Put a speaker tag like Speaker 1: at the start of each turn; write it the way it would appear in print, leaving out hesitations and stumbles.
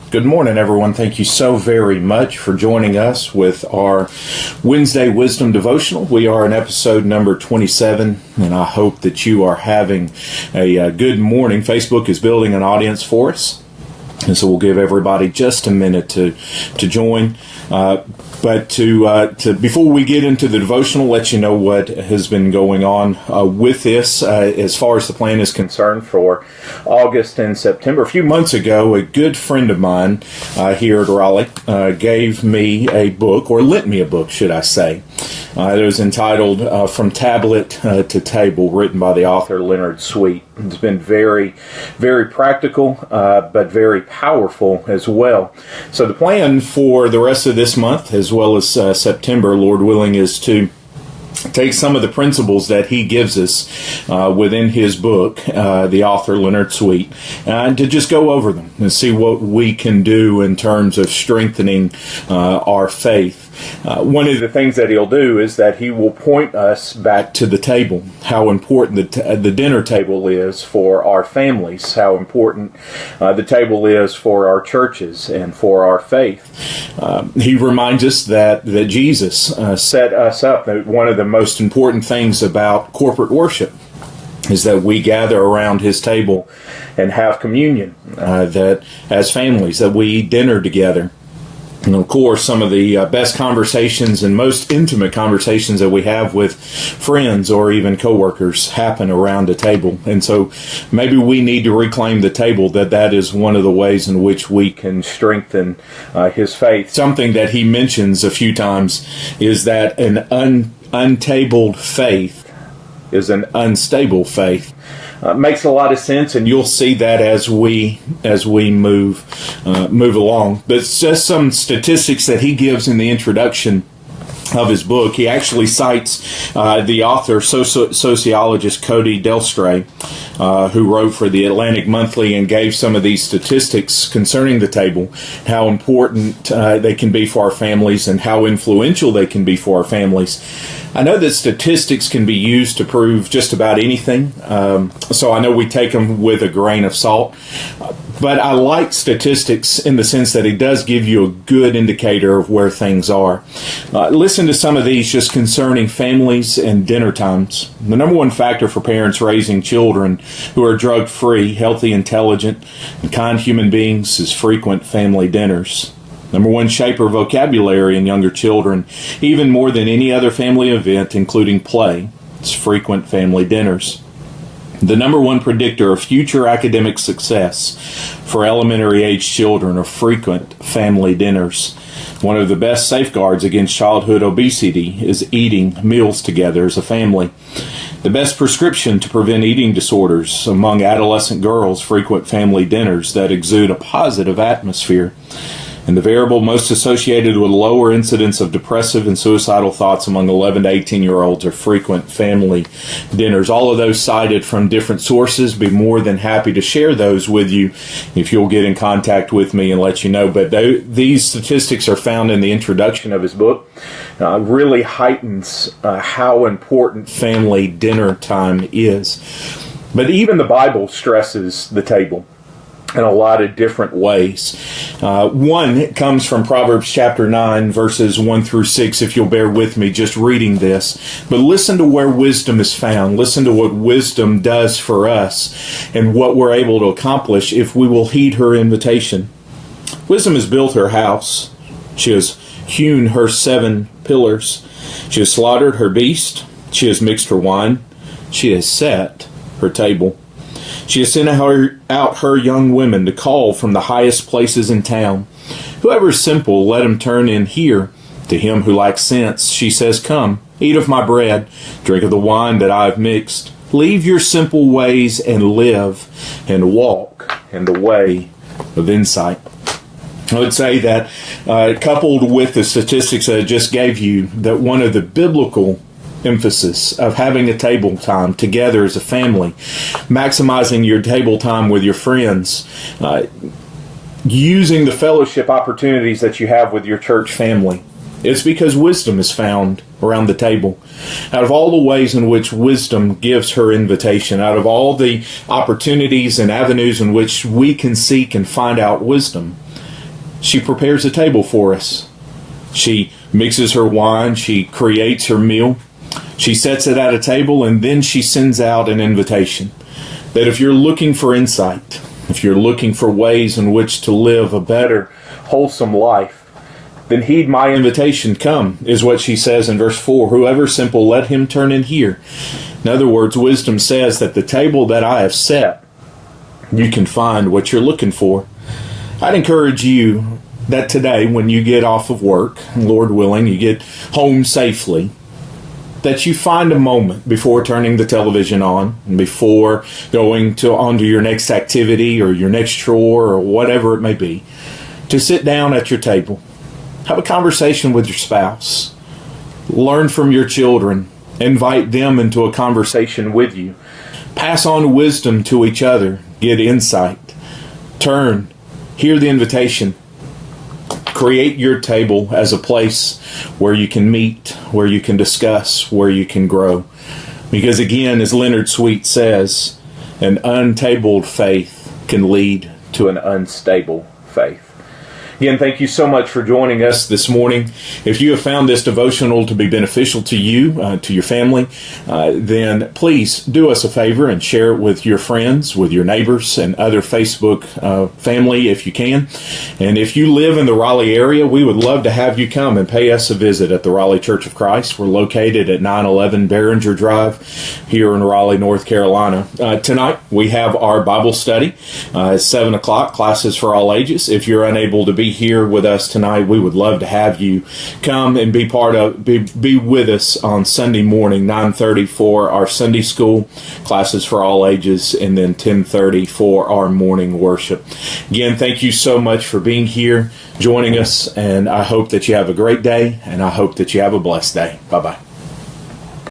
Speaker 1: Good morning, everyone. Thank you so very much for joining us with our Wednesday Wisdom Devotional. We are in episode number 27, and I hope that you are having a good morning. Facebook is building an audience for us, and so we'll give everybody just a minute to join. But before we get into the devotional, let you know what has been going on with this as far as the plan is concerned for August and September. A few months ago, a good friend of mine here at Raleigh gave me a book, or lent me a book, should I say. It was entitled From Tablet to Table, written by the author Leonard Sweet. It's been very, very practical, but very powerful as well. So the plan for the rest of this month, as well as September, Lord willing, is to take some of the principles that he gives us within his book, the author Leonard Sweet, and to just go over them and see what we can do in terms of strengthening our faith. One of the things that he'll do is that he will point us back to the table, how important the dinner table is for our families, how important the table is for our churches and for our faith. He reminds us that Jesus set us up. That one of the most important things about corporate worship is that we gather around his table and have communion, that as families, that we eat dinner together. And of course, some of the best conversations and most intimate conversations that we have with friends or even coworkers happen around a table. And so maybe we need to reclaim the table, that is one of the ways in which we can strengthen his faith. Something that he mentions a few times is that an untabled faith is an unstable faith. Makes a lot of sense, and you'll see that as we move along. But it's just some statistics that he gives in the introduction of his book. He actually cites the author, sociologist Cody Delstray, who wrote for the Atlantic Monthly and gave some of these statistics concerning the table, how important they can be for our families and how influential they can be for our families. I know that statistics can be used to prove just about anything, so I know we take them with a grain of salt. But I like statistics in the sense that it does give you a good indicator of where things are. Listen to some of these just concerning families and dinner times. The number one factor for parents raising children who are drug-free, healthy, intelligent, and kind human beings is frequent family dinners. Number one shaper of vocabulary in younger children, even more than any other family event, including play, is frequent family dinners. The number one predictor of future academic success for elementary age children are frequent family dinners. One of the best safeguards against childhood obesity is eating meals together as a family. The best prescription to prevent eating disorders among adolescent girls, frequent family dinners that exude a positive atmosphere. And the variable most associated with lower incidence of depressive and suicidal thoughts among 11 to 18-year-olds are frequent family dinners. All of those cited from different sources. Be more than happy to share those with you if you'll get in contact with me and let you know. But these statistics are found in the introduction of his book. Really heightens how important family dinner time is. But even the Bible stresses the table in a lot of different ways. One comes from Proverbs chapter 9, verses 1 through 6, if you'll bear with me just reading this. But listen to where wisdom is found. Listen to what wisdom does for us and what we're able to accomplish if we will heed her invitation. Wisdom has built her house. She has hewn her 7 pillars. She has slaughtered her beast. She has mixed her wine. She has set her table. She has sent out her young women to call from the highest places in town. Whoever is simple, let him turn in here. To him who lacks sense, she says, come, eat of my bread, drink of the wine that I have mixed. Leave your simple ways and live and walk in the way of insight. I would say that coupled with the statistics that I just gave you, that one of the biblical emphasis of having a table time together as a family, maximizing your table time with your friends, using the fellowship opportunities that you have with your church family. It's because wisdom is found around the table. Out of all the ways in which wisdom gives her invitation, out of all the opportunities and avenues in which we can seek and find out wisdom, She prepares a table for us. She mixes her wine. She creates her meal. She sets it at a table, and then she sends out an invitation that if you're looking for insight, if you're looking for ways in which to live a better, wholesome life, then heed my invitation. Come, is what she says in verse 4. Whoever simple, let him turn in here. In other words, wisdom says that the table that I have set, you can find what you're looking for. I'd encourage you that today, when you get off of work, Lord willing, you get home safely, that you find a moment before turning the television on, and before going onto your next activity or your next chore or whatever it may be, to sit down at your table, have a conversation with your spouse, learn from your children, invite them into a conversation with you, pass on wisdom to each other, get insight, turn, hear the invitation. Create your table as a place where you can meet, where you can discuss, where you can grow. Because again, as Leonard Sweet says, an untabled faith can lead to an unstable faith. Again, thank you so much for joining us this morning. If you have found this devotional to be beneficial to you, to your family, then please do us a favor and share it with your friends, with your neighbors, and other Facebook family if you can. And if you live in the Raleigh area, we would love to have you come and pay us a visit at the Raleigh Church of Christ. We're located at 911 Behringer Drive here in Raleigh, North Carolina. Tonight, we have our Bible study at 7 o'clock, classes for all ages. If you're unable to be here with us tonight, we would love to have you come and be with us on Sunday morning, 9:30 for our Sunday school classes for all ages, and then 10:30 for our morning worship. Again, thank you so much for being here, joining us, and I hope that you have a great day, and I hope that you have a blessed day. Bye-bye.